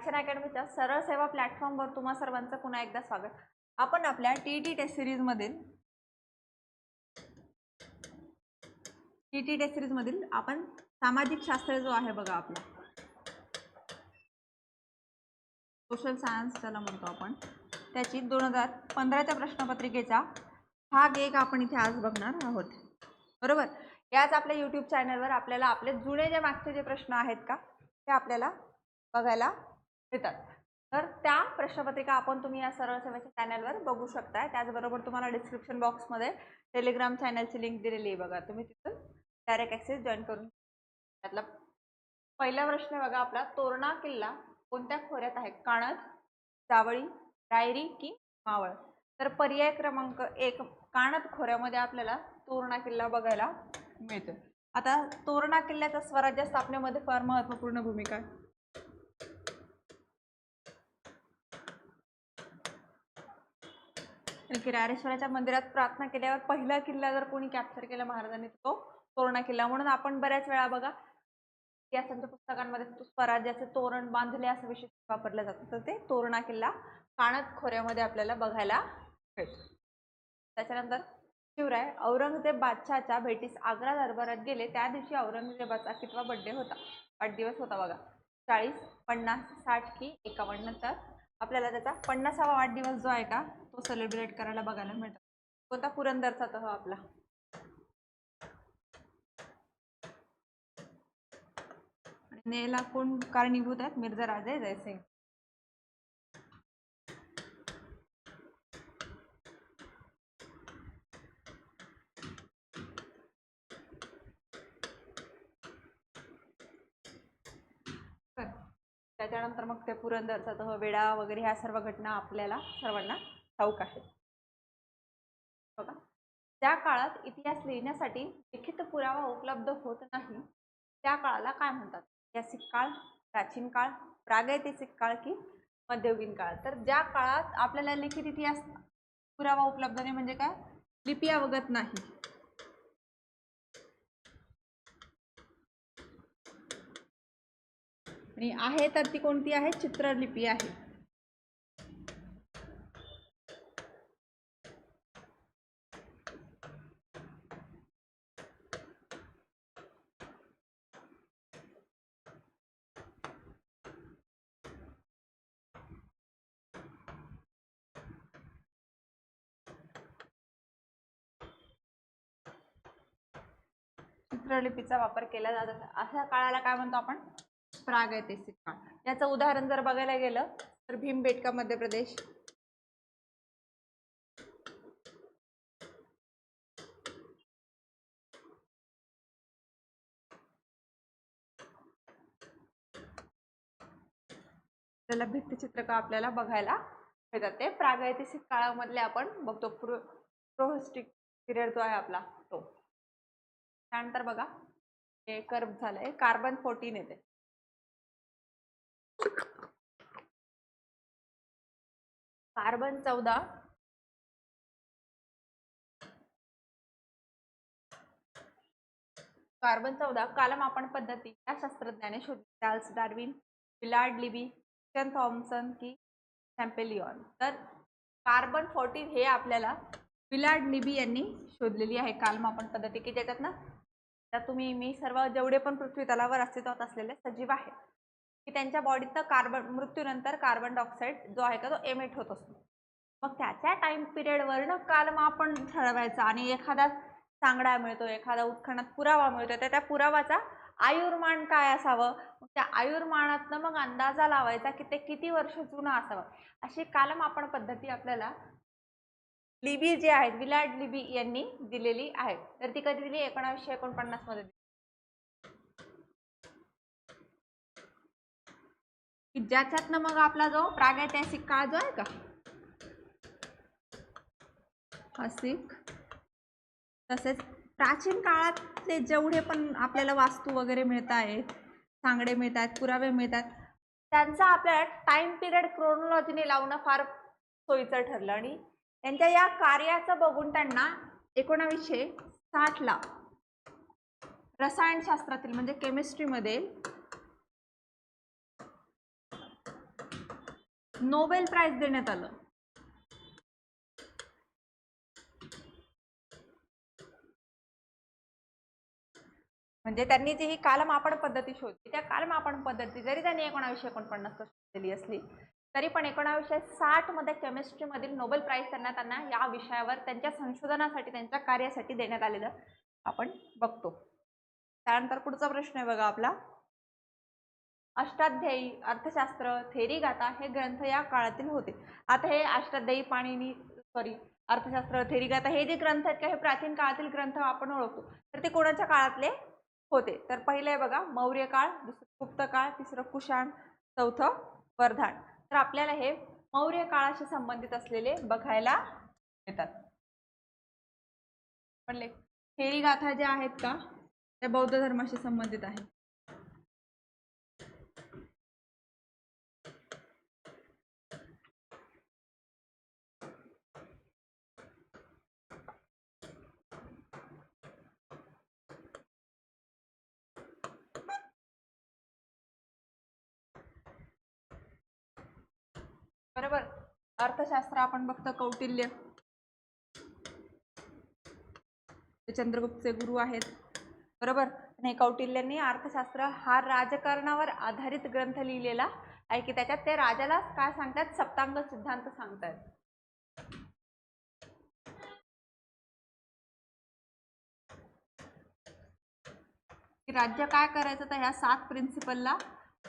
Action अकॅडमीच्या सरळ सेवा प्लॅटफॉर्मवर तुम्हा सर्वांचं पुन्हा एकदा स्वागत. आपण आपल्या टीईटी टेस्ट सिरीजमधील आपण सामाजिक शास्त्र जो आहे बघा आपला सोशल सायन्स त्याला म्हणतो आपण, त्याची 2015च्या प्रश्नपत्रिकेचा भाग 1 आपण इथे आज बघणार आहोत. बरोबर. याच आपल्या यूट्यूब चॅनलवर आपल्याला आपले जुने जे मागचे जे प्रश्न आहेत का ते आपल्याला बघायला मिळतात. तर त्या प्रश्नपत्रिका आपण तुम्ही या सरळ सेवेच्या चॅनलवर बघू शकता. त्याचबरोबर तुम्हाला डिस्क्रिप्शन बॉक्समध्ये टेलिग्राम चॅनलची लिंक दिलेली आहे बघा, तुम्ही तिथून डायरेक्ट ॲक्सेस जॉईन करून. त्यातला पहिला प्रश्न बघा आपला, तोरणा किल्ला कोणत्या खोऱ्यात आहे? काणद, जावळी, रायरी की मावळ? तर पर्याय क्रमांक 1 काणद खोऱ्यामध्ये आपल्याला तोरणा किल्ला बघायला मिळतो. आता तोरणा किल्ल्याचा स्वराज्य स्थापनेमध्ये फार महत्त्वपूर्ण भूमिका आहे. किरारेश्वराच्या मंदिरात प्रार्थना केल्यावर पहिला किल्ला जर कोणी कॅप्चर केला महाराजांनी तो तोरणा किल्ला. म्हणून आपण बऱ्याच वेळा बघा इतिहासाच्या पुस्तकांमध्ये स्वराज्याचे तोरण बांधले असं विशेष वापरलं जातं. तर ते तोरणा किल्ला काणद खोऱ्यामध्ये आपल्याला बघायला मिळतो. त्याच्यानंतर शिवराय औरंगजेब बादशाहच्या भेटीस आग्रा दरबारात गेले. त्या दिवशी औरंगजेबाचा कितवा बर्थडे होता? वाढदिवस होता बघा. 40, 50, 60 की 51? तर आपल्याला त्याचा 50वा वाढदिवस जो आहे का तो सेलिब्रेट करायला बघायला मिळतो. कोणता? पुरंदरचा तह आपला. नेला कोण कारणीभूत आहेत? मिर्झा राजे जयसिंग. त्याच्यानंतर मग ते पुरंदरचा तह, वेढा वगैरे ह्या सर्व घटना आपल्याला सर्वांना ठाऊक आहेत. बघा, ज्या काळात इतिहास लिहिण्यासाठी लिखित पुरावा उपलब्ध होत नाही त्या काळाला काय म्हणतात? ऐतिहासिक काळ, प्राचीन काळ, प्रागैतिहासिक काळ की मध्ययुगीन काळ? तर ज्या काळात आपल्याला लिखित इतिहास पुरावा उपलब्ध नाही म्हणजे काय? लिपी अवगत नाही. आणि आहे तर ती कोणती आहे? चित्रलिपी आहे. चित्रलिपीचा वापर केला जातो. अशा काळाला काय म्हणतो आपण? प्रागैतिहासिक काळ. याचं उदाहरण जर बघायला गेलं तर भीमबेटका मध्य प्रदेश, आपल्याला भित्तिचित्रक आपल्याला बघायला मिळतात. ते प्रागैतिहासिक काळामधले आपण बघतो. प्रोहिस्टिक पिरियड जो आहे आपला तो. त्यानंतर बघा हे कर्व झालंय, कार्बन 14 येते. कार्बन 14 कालमापन पद्धती या शास्त्रज्ञाने शोधली. Charles Darwin, Willard Libby, Christian Thomsen की चॅम्पेलियन? तर कार्बन 14 हे आपल्याला विलार्ड लिबी यांनी शोधलेली आहे कालमापन पद्धती, की ज्याच्यात ना तुम्ही मी सर्व जेवढे पण पृथ्वी तलावर अस्तित्वात असलेले सजीव आहेत की त्यांच्या बॉडीतनं कार्बन मृत्यूनंतर कार्बन डायऑक्साईड जो आहे का तो एमिट होत असतो. मग त्याच्या टाइम पिरियडवरनं कालमापन ठरवायचा आणि एखादा सांगडा मिळतो, एखादा उत्खननात पुरावा मिळतो, तर त्या पुरावाचा आयुर्मान काय असावं, त्या आयुर्मानातनं मग अंदाजा लावायचा की ते किती वर्ष जुनं असावं. अशी कालमापन पद्धती आपल्याला लिबी जे आहेत विलार्ड लिबी यांनी दिलेली आहे. तर ती कधी दिली? 1949 मध्ये. ज्याच्यातनं मग आपला जो प्रागैतिहासिक काळ जो आहे का ऐतिहासिक, तसेच प्राचीन काळातले जेवढे पण आपल्याला वास्तू वगैरे मिळत आहेत, सांगडे मिळत आहेत, पुरावे मिळतात, त्यांचा आपल्याला टाइम पिरियड क्रोनॉलॉजीने लावणं फार सोयीचं ठरलं. आणि त्यांच्या या कार्याचं बघून त्यांना 1960ला रसायनशास्त्रातील म्हणजे केमिस्ट्रीमध्ये नोबेल प्राइज देण्यात आलं? म्हणजे त्यांनी जी ही कालमापन पद्धती शोधली, त्या कालमापन पद्धती जरी त्यांनी 1949 शोधलेली असली तरी पण 1960 मध्ये केमिस्ट्री मधील नोबेल प्राइज त्यांना या विषयावर त्यांच्या संशोधनासाठी, त्यांच्या कार्यासाठी देण्यात आलेलं आपण बघतो. त्यानंतर पुढचा प्रश्न आहे बघा आपला, अष्टाध्यायी, अर्थशास्त्र, थेरीगाथा हे ग्रंथ या काळातील होते. आता हे अष्टाध्यायी, पाणिनी, अर्थशास्त्र, थेरीगाथा हे जे ग्रंथ आहेत का, हे प्राचीन काळातील ग्रंथ आपण ओळखतो. तर ते कोणाच्या काळातले होते? तर पहिले आहे बघा मौर्य काळ, दुसरं गुप्त काळ, तिसरं कुषाण, चौथं वर्धन. तर आपल्याला हे मौर्य काळाशी संबंधित असलेले बघायला मिळतात. म्हणले थेरीगाथा ज्या आहेत का, त्या बौद्ध धर्माशी संबंधित आहेत. बरोबर. अर्थशास्त्र आपण बघतो कौटिल्य, ते चंद्रगुप्तचे गुरु आहेत. बरोबर. आणि कौटिल्यांनी अर्थशास्त्र हा राजकारणावर आधारित ग्रंथ लिहिलेला आहे की त्याच्यात ते राजाला काय सांगतात, सप्तांग सिद्धांत सांगतात. राज्य काय करायचं, तर ह्या 7 प्रिन्सिपलला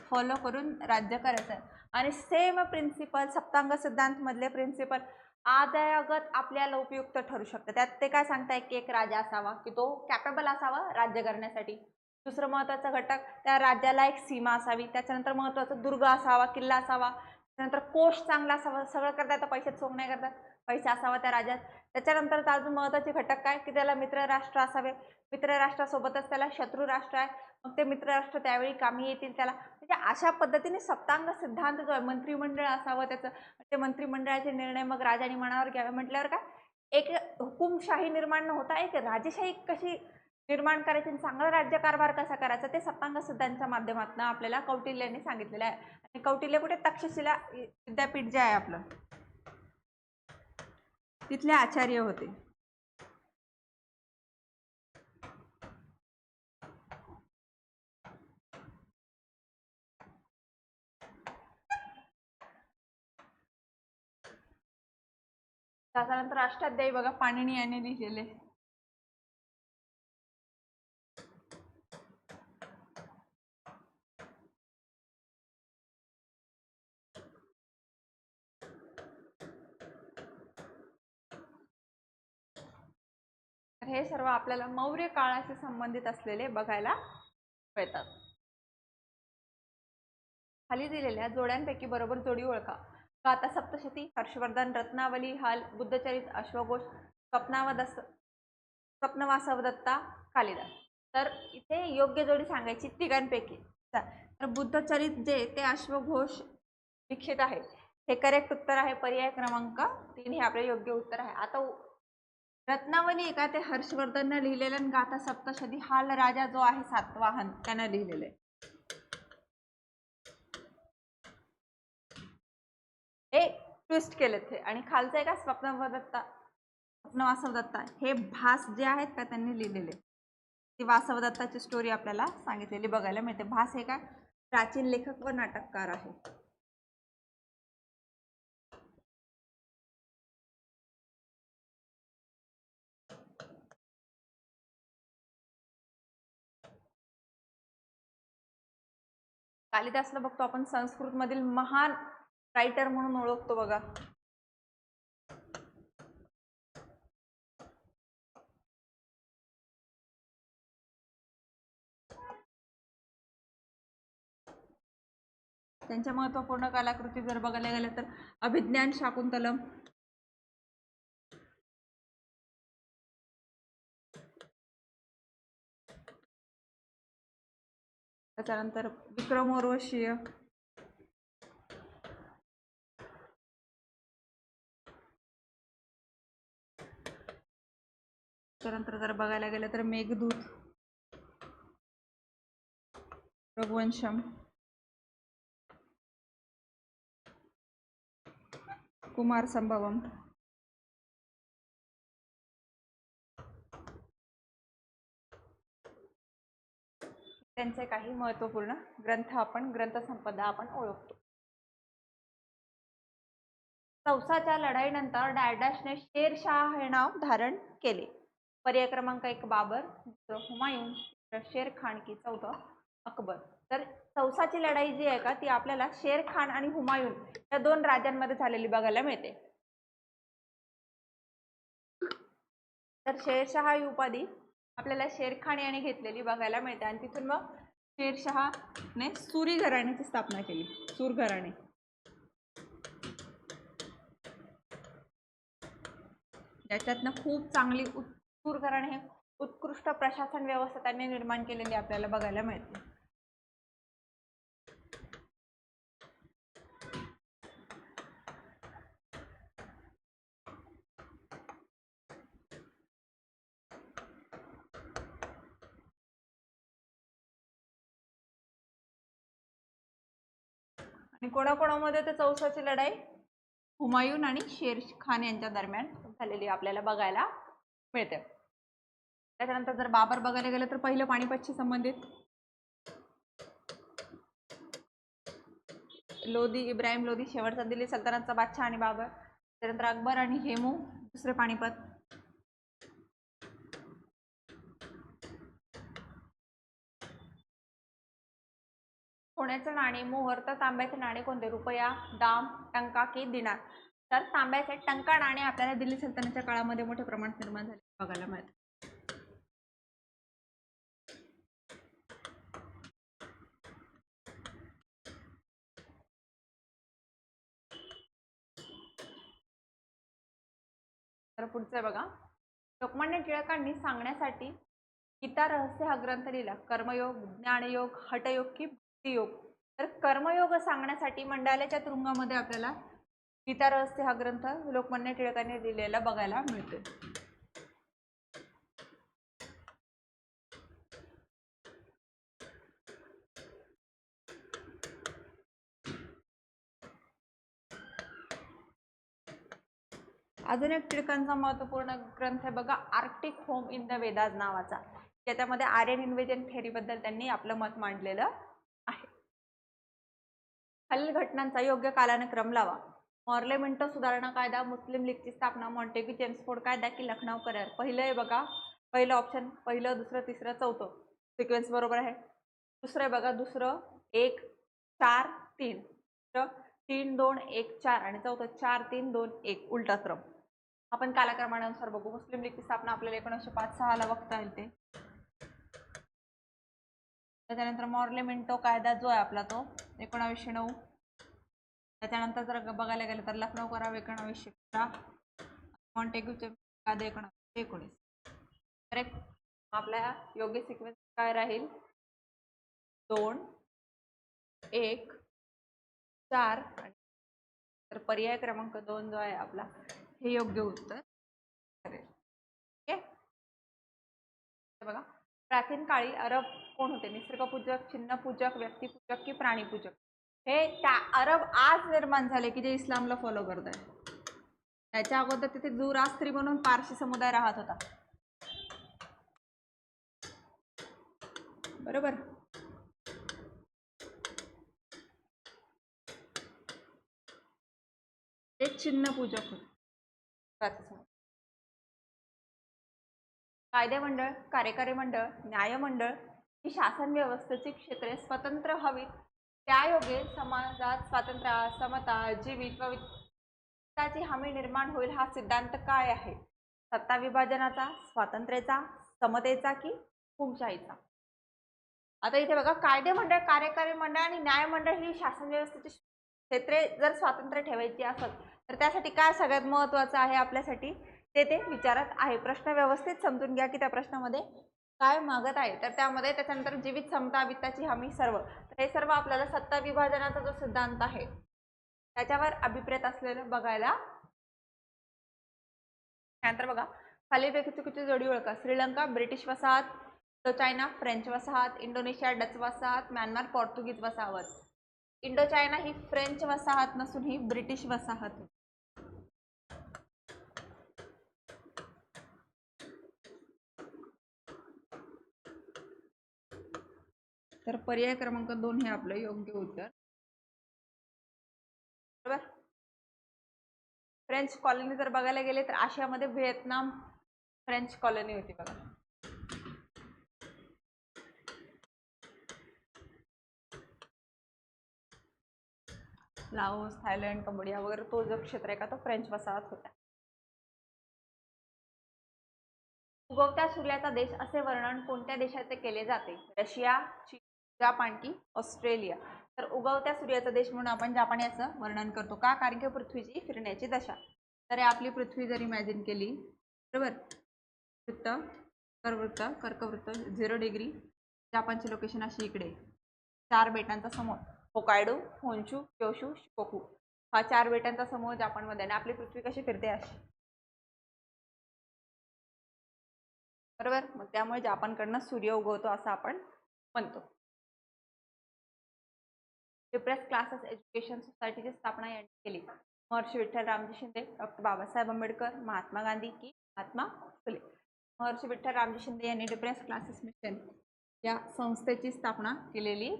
फॉलो करून राज्य करायचं आहे. आणि सेम प्रिन्सिपल सप्तांग सिद्धांत मधले प्रिन्सिपल आजगत आपल्याला उपयुक्त ठरू शकतात. त्यात ते काय सांगताय की एक राजा असावा की तो कॅपेबल असावा राज्य करण्यासाठी. दुसरं महत्त्वाचा घटक, त्या राज्याला एक सीमा असावी. त्याच्यानंतर महत्त्वाचं दुर्ग असावा, किल्ला असावा. त्यानंतर कोष चांगला असावा, सगळं करता येतं, पैशात चोक नाही करतात, पैसा असावा त्या राज्यात. त्याच्यानंतर अजून महत्त्वाचे घटक काय की त्याला मित्र राष्ट्र असावे. मित्र राष्ट्रासोबतच त्याला शत्रू राष्ट्र आहे, मग ते मित्र राष्ट्र त्यावेळी कामी येतील त्याला. म्हणजे अशा पद्धतीने सप्तांग सिद्धांत जो आहे, मंत्रिमंडळ असावं त्याचं, ते मंत्रिमंडळाचे निर्णय मग राजाने मनावर घ्यावे. म्हटल्यावर काय एक हुकुमशाही निर्माण न होता एक राजेशाही कशी निर्माण करायची, चांगला राज्यकारभार कसा करायचा, ते सप्तांग सिद्धांताच्या माध्यमातून आपल्याला कौटिल्यांनी सांगितलेलं आहे. आणि कौटिल्य कुठे, तक्षशिला विद्यापीठ जे आहे आपलं, तिथले आचार्य होते. त्याच्यानंतर अष्टाध्यायी बघा पाणिनी यांनी लिहिलेले. तर हे सर्व आपल्याला मौर्य काळाशी संबंधित असलेले बघायला मिळतात. खाली दिलेल्या जोड्यांपैकी बरोबर जोडी ओळखा. गाथा सप्तशती, हर्षवर्धन, रत्नावली, हाल, बुद्धचरित, अश्वघोष, स्वप्नवासवदत्ता, कालिदास. तर इथे योग्य जोडी सांगायची तिघांपैकी. तर बुद्धचरित जे ते अश्वघोष लिखित आहे, हे करेक्ट उत्तर आहे. पर्याय क्रमांक 3 हे आपले योग्य उत्तर आहे. आता रत्नावली का ते हर्षवर्धनने लिहिलेलं, आणि गाथा सप्तशती हाल राजा जो आहे सातवाहन त्यानं लिहिलेलं आहे. हे ट्विस्ट केलेत हे. आणि खालचं आहे का स्वप्नवासवदत्ता, हे भास जे आहेत का त्यांनी लिहिलेले. ती वासवदत्ताची स्टोरी आपल्याला सांगितलेली बघायला मिळते. भास हे काय प्राचीन लेखक व नाटककार आहे. कालिदासला बघतो आपण संस्कृत मधील महान रायटर म्हणून ओळखतो बघा. त्यांच्या महत्वपूर्ण कलाकृती जर बघायला गेलं तर अभिज्ञान शाकुंतलम, त्याच्यानंतर विक्रमोर्वशीय, त्यानंतर जर बघायला गेलं तर मेघदूत, रघुवंशम, कुमार संभवम, त्यांचे काही महत्त्वपूर्ण ग्रंथ आपण ग्रंथसंपदा आपण ओळखतो. चौसाच्या लढाईनंतर डॅडॅशने शेरशाह हे नाव धारण केले. पर्याय क्रमांक 1 बाबर, दुसरं हुमायून, तिसरं शेर खान की चौथं अकबर. तर चौसाची लढाई जी आहे का ती आपल्याला शेर खान आणि हुमायून या दोन राजांमध्ये झालेली बघायला मिळते. तर शेरशाह ही उपाधी आपल्याला शेरखान याने घेतलेली बघायला मिळते आणि तिथून मग शेरशाहने सुरी घराण्याची स्थापना केली. सूर घराणे. त्याच्यातनं खूप चांगली सूर घराणे हे उत्कृष्ट प्रशासन व्यवस्था त्यांनी निर्माण केलेली आपल्याला बघायला मिळते. आणि कोणाकोणामध्ये तर चौसाची लढाई हुमायून आणि शेर खान यांच्या दरम्यान झालेली आपल्याला बघायला मिळते. त्याच्यानंतर जर बाबर बघायला गेलं तर पहिलं पानिपतशी संबंधित लोधी, इब्राहिम लोधी शेवटचा दिल्ली सल्तनतचा बादशाह आणि बाबर. त्यानंतर अकबर आणि हेमू दुसरे पानिपत. सोन्याचं नाणे, मोहर तर तांब्याचे नाणे कोणते? रुपया, दाम, टंका की दिनार. तर तांब्याचे टंका नाणे आपल्याला दिल्ली सल्तनतच्या काळामध्ये मोठ्या प्रमाणात निर्माण झाले बघायला मिळते. तर पुढचं बघा, लोकमान्य टिळकांनी सांगण्यासाठी गीता रहस्य हा ग्रंथ लिहिला. कर्मयोग, ज्ञानयोग, हठयोग की भक्तियोग. तर कर्मयोग सांगण्यासाठी मंडाल्याच्या तुरुंगामध्ये आपल्याला गीता रहस्य हा ग्रंथ लोकमान्य टिळकांनी लिहिलेला बघायला मिळतो. अजून एक टिळकांचा महत्वपूर्ण ग्रंथ आहे बघा, Arctic home in the Vedas नावाचा. त्याच्यामध्ये आर्यन इन्व्हेजन थेअरीबद्दल त्यांनी आपलं मत मांडलेलं आहे. खालील घटनांचा योग्य कालानुक्रम लावा. मॉर्ले मिंटो सुधारणा कायदा, मुस्लिम लीगची स्थापना, मॉन्टेग्यू चेम्सफोर्ड कायदा की लखनौ करार. पहिलं आहे बघा, पहिलं ऑप्शन, पहिलं, दुसरं, तिसरं, चौथं सिक्वेन्स बरोबर आहे. दुसरं आहे बघा, दुसरं 1 4 3, 3 2 1 4 आणि चौथं 4 3 2 1 उलटा क्रम. आपण कालक्रमानुसार बघू. मुस्लिम लीगची स्थापना आपल्याला 1905-06 ला बघता येईल. त्याच्यानंतर मॉर्ले मिंटो कायदा जो आहे आपला तो 1909. त्याच्यानंतर जर बघायला गेलं तर लखनौ करार 1911, मॉन्टेग्यू कायदा 1919. करेक्ट. आपल्या योग्य सिक्वेन्स काय राहील? 2 1 4. तर पर्याय क्रमांक 2 जो आहे आपला हे योग्य उत्तर ठरेल. ओके. बघा, प्राचीन काळी अरब कोण होते? निसर्गपूजक, चिन्हपूजक, व्यक्तिपूजक की प्राणीपूजक? हे त्या अरब आज निर्माण झाले की जे इस्लामला फॉलो करत आहे. त्याच्या अगोदर तिथे झोरास्त्री म्हणून पारशी समुदाय राहत होता. बरोबर. ते चिन्हपूजक होते. कायदे मंडळ, कार्यकारी मंडळ, न्यायमंडळ ही शासन व्यवस्थेची क्षेत्रे स्वतंत्र हवीत. त्यायोगे समाजात स्वातंत्र्य, समता, जीवित व विकासाची हमी निर्माण होईल. हा सिद्धांत काय आहे? सत्ता विभाजनाचा, स्वातंत्र्याचा, समतेचा की हुकुमशाहीचा? आता इथे बघा, कायदे मंडळ, कार्यकारी मंडळ आणि न्यायमंडळ ही शासन व्यवस्थेची क्षेत्रे जर स्वातंत्र्य ठेवायची असेल तर त्यासाठी काय सगळ्यात महत्त्वाचं आहे आपल्यासाठी ते विचारत आहे. प्रश्न व्यवस्थित समजून घ्या की त्या प्रश्नामध्ये काय मागत आहे. तर त्यामध्ये त्याच्यानंतर जीवित, समता, वित्ताची हमी सर्व. तर हे सर्व आपल्याला सत्ता विभाजनाचा जो सिद्धांत आहे त्याच्यावर अभिप्रेत असलेलं बघायला. त्यानंतर बघा, खालीलपैकी चुकीची जोडी ओळखा. श्रीलंका ब्रिटिश वसाहत, इंडो चायना फ्रेंच वसाहत, इंडोनेशिया डच वसाहत, म्यानमार पोर्तुगीज वसाहत. इंडो चायना ही फ्रेंच वसाहत नसून ही ब्रिटिश वसाहत. तर पर्याय क्रमांक 2 हे आपलं योग्य उत्तर. बरोबर. फ्रेंच कॉलनी जर बघायला गेले तर आशियामध्ये व्हिएतनाम फ्रेंच कॉलनी होती बघा. लाओस, थायलंड, कंबोडिया वगैरे तो जो क्षेत्र आहे का तो फ्रेंच वसाहत होता. उगवत्या सूर्याचा देश असे वर्णन कोणत्या देशाचे केले जाते? रशिया, चीन, जापान की ऑस्ट्रेलिया? तर उगवत्या सूर्याचा देश म्हणून आपण जापान याचं वर्णन करतो का? कारण की पृथ्वीची फिरण्याची दशा. तर आपली पृथ्वी जर इमॅजिन केली, बरोबर, वृत्त, कर्कवृत्त, कर्कवृत्त 0 डिग्री, जापानची लोकेशन अशी इकडे, 4 बेटांचा समूह होकायडो, होन्शू, क्योशू, शिकोकू, हा 4 बेटांचा समूह जापानमध्ये आणि आपली पृथ्वी कशी फिरते अशी. बरोबर. मग त्यामुळे जापानकडनं सूर्य उगवतो असं आपण म्हणतो. डिप्रेस क्लासेस एज्युकेशन सोसायटीची स्थापना यांनी केली. महर्षी विठ्ठल रामजी शिंदे, डॉक्टर बाबासाहेब आंबेडकर, महात्मा गांधी की महात्मा फुले? महर्षी विठ्ठल रामजी शिंदे यांनी डिप्रेस क्लासेस मिशन या संस्थेची स्थापना केलेली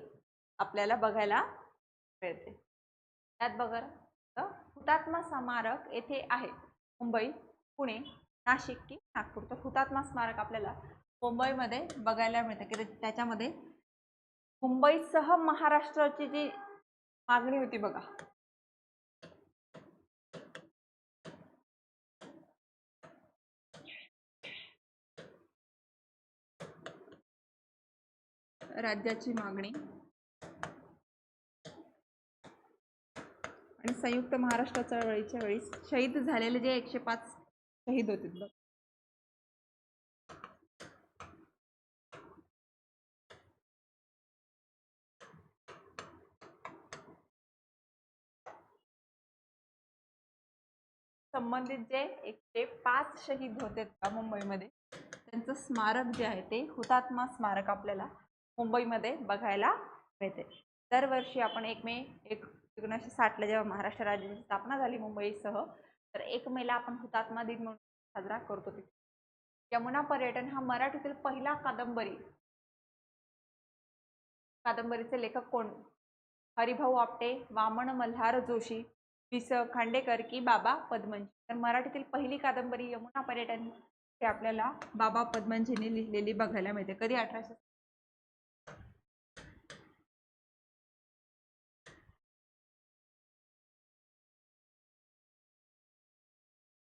आपल्याला बघायला मिळते. त्यात बघा हुतात्मा स्मारक येथे आहे. मुंबई, पुणे, नाशिक की नागपूर? तर हुतात्मा स्मारक आपल्याला मुंबईमध्ये बघायला मिळतं की त्याच्यामध्ये मुंबईसह महाराष्ट्राची जी मागणी होती बघा, राज्याची मागणी आणि संयुक्त महाराष्ट्र चळवळीच्या वेळी शहीद झालेले जे 105 शहीद होते बघ, संबंधित जे 105 शहीद होते का मुंबईमध्ये, त्यांचं स्मारक जे आहे ते हुतात्मा स्मारक आपल्याला मुंबईमध्ये बघायला मिळते. दरवर्षी आपण 1 मे 1960ला जेव्हा महाराष्ट्र राज्याची स्थापना झाली मुंबईसह, तर 1 मेला आपण हुतात्मा दिन म्हणून साजरा करतो. यमुना पर्यटन हा मराठीतील पहिला कादंबरीचे लेखक कोण? हरिभाऊ आपटे, वामन मल्हार जोशी, वि स खांडेकर की बाबा पदमनजी? तर मराठीतील पहिली कादंबरी यमुना पर्यटन हे आपल्याला बाबा पदमनजींनी लिहिलेली बघायला मिळते. कधी? 1800.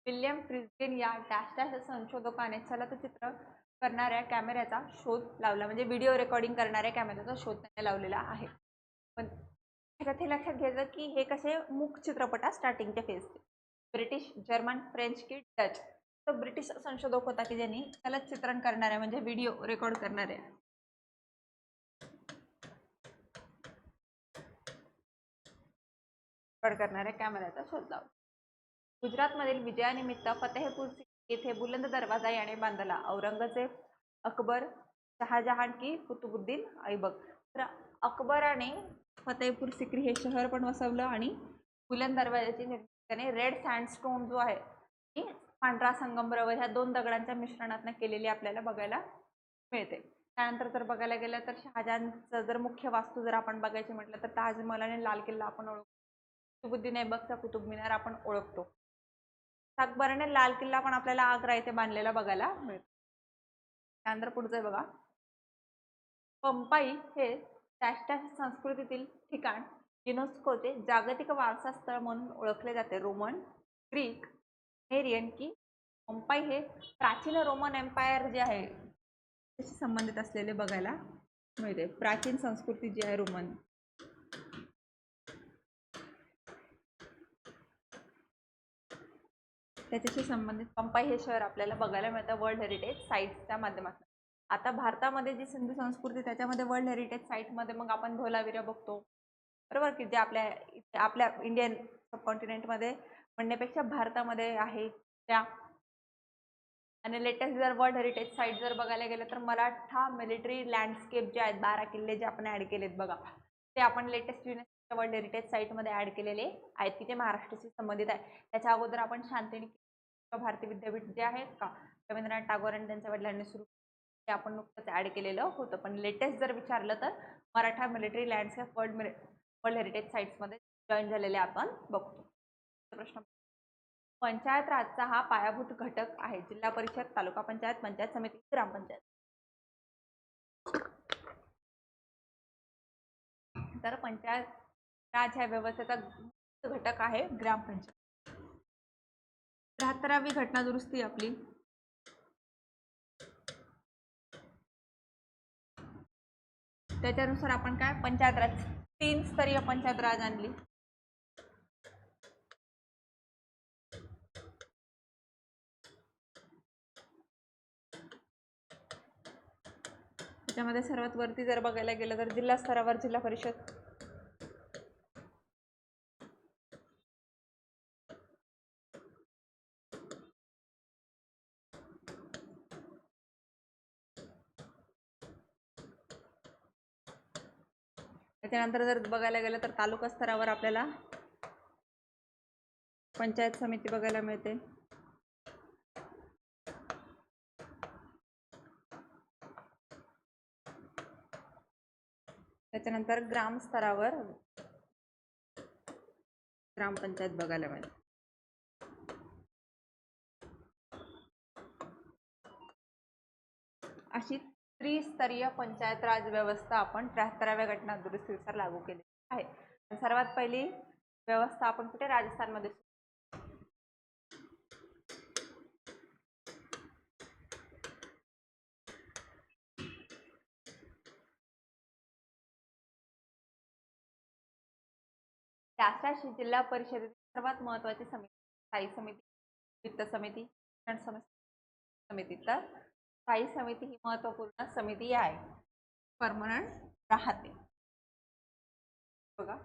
विल्यम फ्रिस्किन या डॅश डॅश संशोधकाने चलचित्र करणाऱ्या कॅमेऱ्याचा शोध लावला. म्हणजे व्हिडिओ रेकॉर्डिंग करणाऱ्या कॅमेऱ्याचा शोध त्याने लावलेला आहे. पण ह्याच्यात हे लक्षात घ्यायचं की हे कसे मूक चित्रपटात स्टार्टिंगच्या फेजचे. ब्रिटिश, जर्मन, फ्रेंच की डच? तर ब्रिटिश संशोधक होता की ज्यांनी चलचित्रण करणाऱ्या म्हणजे व्हिडिओ रेकॉर्ड करणाऱ्या कॅमेऱ्याचा शोध लावला. गुजरातमधील विजयानिमित्त फतेहपूर येथे बुलंद दरवाजा याने बांधला. औरंगजेब, अकबर, शहाजहान की कुतुबुद्दीन ऐबक? तर अकबराने फतेहपूर सिक्री हे शहर पण वसवलं आणि बुलंद दरवाजाची निर्मिती रेड सँडस्टोन जो आहे की पांढरा संगमरवर ह्या 2 दगडांच्या मिश्रणातून केलेली आपल्याला बघायला मिळते. त्यानंतर जर बघायला गेलं तर शहाजहानचं जर मुख्य वास्तू जर आपण बघायची म्हटलं तर ताजमहल आणि लाल किल्ला आपण ओळखतो. कुतुबुद्दीन ऐबकचा कुतुब मिनार आपण ओळखतो. अकबराने लाल किल्ला पण आपल्याला आग्रा येथे बांधलेला बघायला मिळतो. त्यानंतर पुढचं बघा, पंपाई हे संस्कृतीतील ठिकाण युनेस्कोचे जागतिक वारसा स्थळ म्हणून ओळखले जाते. रोमन, ग्रीक, एरियन की? पंपाई हे प्राचीन रोमन एम्पायर जे आहे त्याशी संबंधित असलेले बघायला मिळते. प्राचीन संस्कृती जी आहे रोमन, त्याच्याशी संबंधित पंपाई हे शहर आपल्याला बघायला मिळतं वर्ल्ड हेरिटेज साईट्सच्या माध्यमातून. आता भारतामध्ये जी सिंधू संस्कृती त्याच्यामध्ये वर्ल्ड हेरिटेज साईटमध्ये मग आपण धोलावीरा बघतो, बरोबर, की जे आपल्या इंडियन सबकॉन्टिनेंटमध्ये म्हणण्यापेक्षा भारतामध्ये आहे त्या. आणि लेटेस्ट जर वर्ल्ड हेरिटेज साईट जर बघायला गेलं तर मराठा मिलिटरी लँडस्केप जे आहेत 12 किल्ले जे आपण ॲड केलेत बघा, ते आपण लेटेस्ट युनेस्को वर्ल्ड हेरिटेज साईटमध्ये ॲड केलेले आहेत की ते महाराष्ट्राशी संबंधित आहे. त्याच्या अगोदर आपण शांतनी भारतीय विद्यापीठ जे आहेत का रवींद्रनाथ टागोर आणि त्यांच्या वडिलांनी सुरू ते आपण नुकतंच ॲड केलेलं होतं. पण लेटेस्ट जर विचारलं तर Maratha military landscape world heritage साईट्समध्ये जॉईन झालेले आपण बघतो. प्रश्न, पंचायत राजचा हा पायाभूत घटक आहे. जिल्हा परिषद, तालुका पंचायत, पंचायत समिती, ग्रामपंचायत. तर पंचायत राज ह्या व्यवस्थेचा घटक आहे ग्रामपंचायत. 73वी घटना दुरुस्ती आपली. त्याच्यानुसार आपण काय पंचायत राज 3 स्तरीय पंचायत राज आणली. त्याच्यामध्ये सर्वात वरती जर बघायला गेलं तर जिल्हा स्तरावर जिल्हा परिषद, त्याच्यानंतर जर बघायला गेलं तर तालुका स्तरावर आपल्याला पंचायत समिती बघायला मिळते. त्याच्यानंतर ग्राम स्तरावर ग्रामपंचायत बघायला मिळते. अशी त्रिस्तरीय पंचायत राज व्यवस्था आपण 73व्या घटना दुरुस्तीनुसार लागू केली आहे. सर्वात पहिली व्यवस्था आपण कुठे राजस्थानमध्ये राष्ट्रीय जिल्हा परिषदेची सर्वात महत्त्वाची समिती स्थायी समिती, वित्त समिती, शिक्षण समिती. तर स्थायी समिती ही महत्त्वपूर्ण समिती आहे, परमनंट राहते. बघा,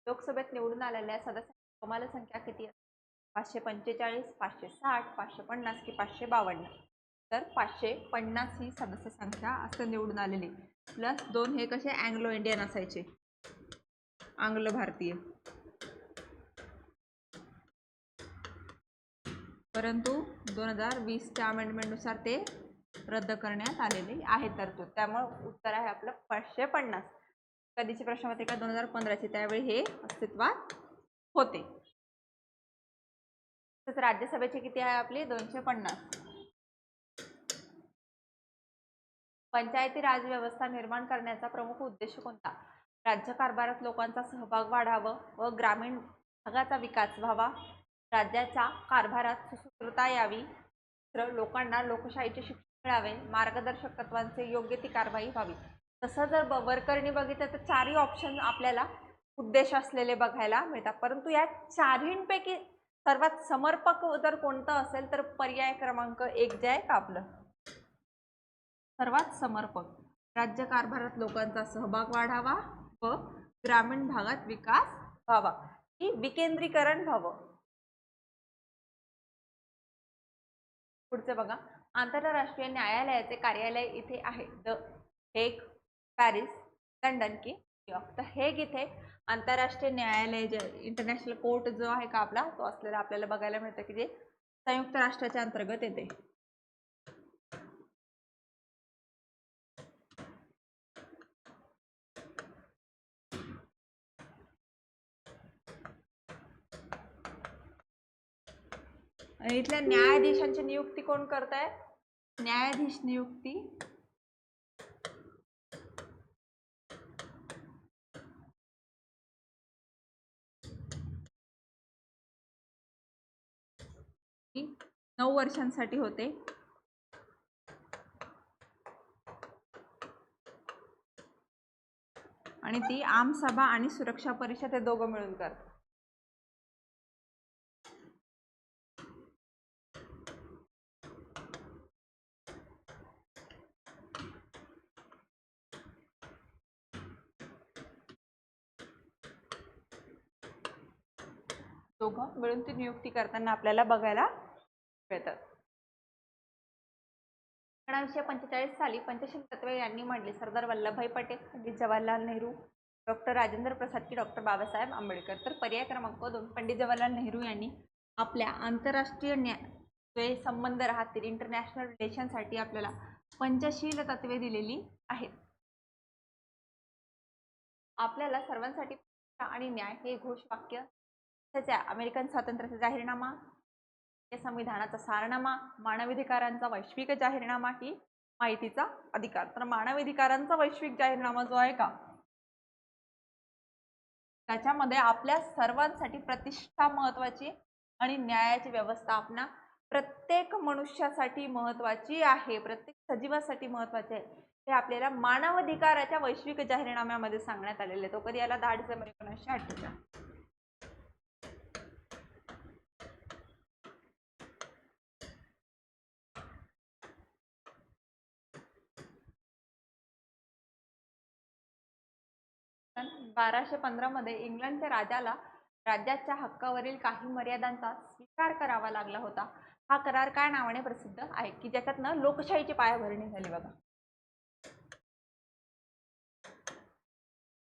लोकसभेत निवडून आलेल्या सदस्यांची कमाल संख्या किती असते? 545, 560, 550 की 552? तर 550 ही सदस्य संख्या असं निवडून आलेली, प्लस 2 हे कसे अँग्लो इंडियन असायचे, आंग्ल भारतीय. परंतु 2020च्या अमेंडमेंटनुसार ते रद्द करण्यात आलेले आहे तरतूद. त्यामुळे उत्तर आहे आपलं 550. कधीची प्रश्नपत्रिका 2015ची, त्यावेळी हे अस्तित्वात होते. तसंच राज्यसभेची किती आहे आपली 250. पंचायती राज व्यवस्था निर्माण करण्याचा प्रमुख उद्देश कोणता? राज्यकारभारात लोकांचा सहभाग वाढावा व ग्रामीण भागाचा विकास व्हावा, राज्याच्या कारभारात सुसूत्रता यावी, लोकांना लोकशाहीचे शिक्षण मिळावे, मार्गदर्शक तत्वांचे योग्य ती कारवाई व्हावी. तसं जर वरकरणी बघितलं तर 4ही ऑप्शन आपल्याला उद्देश असलेले बघायला मिळतात. परंतु या 4हींपैकी सर्वात समर्पक जर कोणतं असेल तर पर्याय क्रमांक 1 जे आहे का आपलं सर्वात समर्पक, राज्यकारभारात लोकांचा सहभाग वाढावा व ग्रामीण भागात विकास व्हावा, की विकेंद्रीकरण व्हावं. पुढचं बघा, आंतरराष्ट्रीय न्यायालयाचे कार्यालय इथे आहे. द हेग, पॅरिस, लंडन की न्यूयॉर्क? तर हेग इथे आंतरराष्ट्रीय न्यायालय जे इंटरनॅशनल कोर्ट जो आहे का आपला तो असलेला आपल्याला बघायला मिळतं, की जे संयुक्त राष्ट्राच्या अंतर्गत येते. आणि इथल्या न्यायाधीशांची नियुक्ती कोण करत आहे? न्यायाधीश नियुक्ती ही 9 वर्षांसाठी होते. आणि ती आमसभा आणि सुरक्षा परिषद हे दोघं मिळून करतात. दोघं मिळून ती नियुक्ती करताना आपल्याला बघायला मिळतात. 1945 साली पंचशील तत्वे यांनी मांडली. सरदार वल्लभभाई पटेल, पंडित जवाहरलाल नेहरू, डॉक्टर राजेंद्र प्रसाद की डॉक्टर बाबासाहेब आंबेडकर? तर पर्याय क्रमांक 2 पंडित जवाहरलाल नेहरू यांनी आपल्या आंतरराष्ट्रीय न्याय संबंध राहतील इंटरनॅशनल रिलेशनसाठी आपल्याला पंचशील तत्वे दिलेली आहेत. आपल्याला सर्वांसाठी प्रतिष्ठा आणि न्याय हे घोषवाक्य त्याचे अमेरिकन स्वातंत्र्याचा जाहीरनामा, संविधानाचा सारनामा, मानवाधिकारांचा वैश्विक जाहीरनामा ही माहितीचा अधिकार. तर मानवाधिकारांचा वैश्विक जाहीरनामा जो आहे का, त्याच्यामध्ये आपल्या सर्वांसाठी प्रतिष्ठा महत्वाची आणि न्यायाची व्यवस्था आपणा प्रत्येक मनुष्यासाठी महत्वाची आहे, प्रत्येक सजीवासाठी महत्वाचे आहे. हे आपल्याला मानवाधिकाराच्या वैश्विक जाहीरनाम्यामध्ये सांगण्यात आलेले आहे. तो कधी आला? 10 डिसेंबर 1948. सन 1215 मध्ये इंग्लंडच्या राजाला राज्याच्या हक्कावरील काही मर्यादांचा स्वीकार करावा लागला होता. हा करार काय नावाने प्रसिद्ध आहे की ज्याच्यातनं लोकशाहीची पायाभरणी झाली? बघा,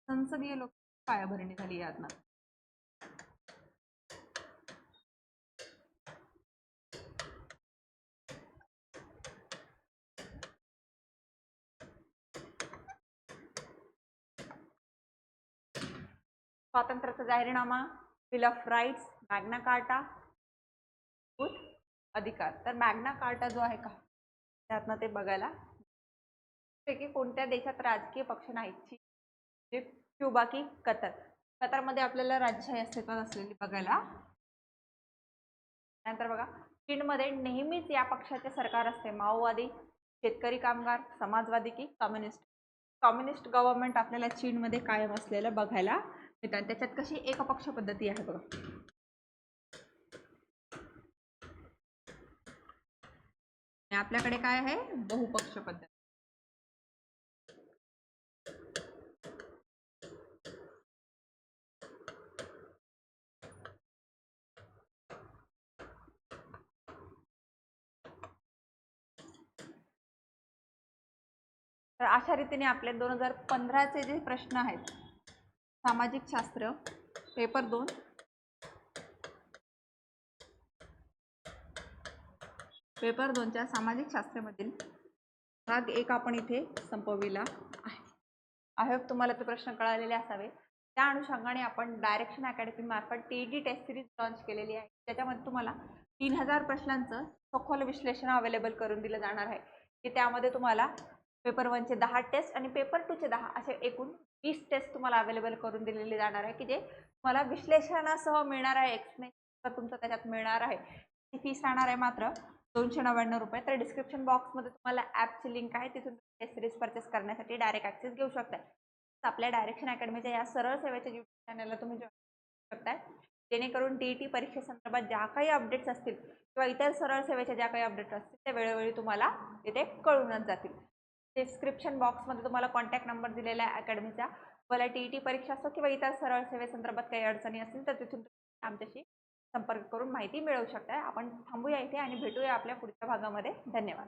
संसदीय लोक पायाभरणी झाली यातनं. स्वातंत्र्याचा जाहीरनामा, bill of rights, Magna Carta, अधिकार. तर मॅग्ना कार्टा जो आहे का, त्यातनं ते बघायला पैकी कोणत्या देशात राजकीय पक्ष नाहीत? क्युबा की कतर? कतारमध्ये आपल्याला राजशाही अस्तित्वात असलेली बघायला. नंतर बघा, चीनमध्ये नेहमीच या पक्षाचे सरकार असते, माओवादी, शेतकरी कामगार, समाजवादी की कम्युनिस्ट? कम्युनिस्ट गव्हर्नमेंट आपल्याला चीनमध्ये कायम असलेलं बघायला मिळतात. त्याच्यात कशी एकपक्ष पद्धती आहे बघा. आपल्याकडे काय आहे? बहुपक्ष पद्धती. तर अशा रीतीने आपले 2015चे जे प्रश्न आहेत, सामाजिक शास्त्र पेपर 2, पेपर 2च्या सामाजिक शास्त्रामधील भाग 1 आपण इथे संपविला आहे. आय होप तुम्हाला ते प्रश्न कळालेले असावे. त्या अनुषंगाने आपण डायरेक्शन अकॅडमी मार्फत टीईटी टेस्ट सिरीज लॉन्च केलेली आहे. त्याच्यामध्ये तुम्हाला 3000 प्रश्नांचं सखोल विश्लेषण अवेलेबल करून दिलं जाणार आहे, की त्यामध्ये तुम्हाला पेपर 1चे 10 टेस्ट आणि पेपर 2चे 10 असे एकूण 20 टेस्ट तुम्हाला अवेलेबल करून दिलेली जाणार आहे, की जे तुम्हाला विश्लेषणासह मिळणार आहे. एक्सप्लेनेशन तुमचं त्याच्यात मिळणार आहे. ती फीस राहणार आहे मात्र 299 रुपये. तर डिस्क्रिप्शन बॉक्समध्ये तुम्हाला ॲपची लिंक आहे, तिथून टेस्ट सिरीज परचेस करण्यासाठी डायरेक्ट ॲक्सेस घेऊ शकता. आपल्या डायरेक्शन अकॅडमीच्या या सरळ सेवेच्या यूट्यूब चॅनलला तुम्ही जॉईन करू शकताय, जेणेकरून टीईटी परीक्षेसंदर्भात ज्या काही अपडेट्स असतील किंवा इतर सरळ सेवेच्या ज्या काही अपडेट्स असतील त्या वेळोवेळी तुम्हाला तिथे कळूनच जातील. डिस्क्रिप्शन बॉक्समध्ये तुम्हाला कॉन्टॅक्ट नंबर दिलेला आहे अकॅडमीचा. तुम्हाला टीईटी परीक्षा असो किंवा इतर सरळ सेवेसंदर्भात काही अडचणी असतील तर तिथून आमच्याशी संपर्क करून माहिती मिळवू शकताय. आपण थांबूया इथे आणि भेटूया आपल्या पुढच्या भागामध्ये. धन्यवाद.